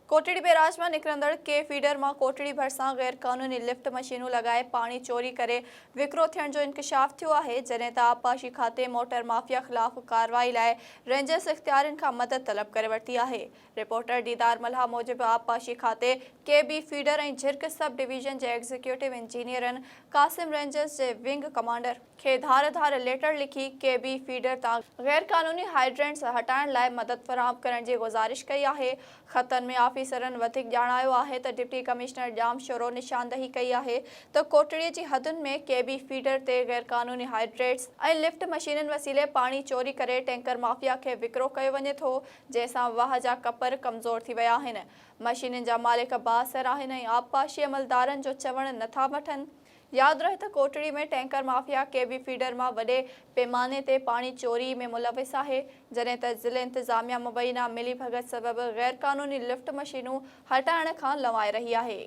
Kotri barrage में निकरंदड़ के feeder में कोटड़ी भरसा गैर कानूनी लिफ्ट मशीनों लगाए पानी चोरी करे विक्रो थियण जो इंकशाफ थियो है, जने त आबपाशी खाते मोटर माफिया खिलाफ कार्रवाई लाए रेंजर्स इख्तियारन का मदद तलब करे वरती है। रिपोर्टर दीदार मल्हा मूजिब आबपाशी खाते के बी फीडर और झिरक सब डिवीजन के एग्जीक्यूटिव इंजीनियरन कासिम रेंजर्स के विंग कमांडर के धार धार लेटर लिखी के बी फीडर ता गैर कानूनी हाइड्रेंट्स हटाइण लाए मदद फराहम करण की गुजारिश कई है। खतन में ऑफिसरन वधिक ॼाणायो आहे त डिप्टी कमिश्नर जाम शोरो निशानदही कई है तो कोटड़ी की हदुन में के बी फीडर ते गैर कानूनी हाइड्रेट्स और लिफ्ट मशीनन वसीले पानी चोरी करे टैंकर माफिया के विक्रो कयो वञे थो, जैसा वाह जा कपर कमज़ोर थी विया आहिनि। मशीनन जा मालिक बासर आहिनि ऐं आबपाशी अमलदारन जो चवण नथा वठन। याद रहे तो कोटड़ी में टैंकर माफिया के बी फीडर में वडे पैमाने ते पानी चोरी में मुलविस है, जने त ज़िले इंतजामिया मुबैना मिली भगत सबब गैर कानूनी लिफ्ट मशीनों हटाइण खां लवाए रही है।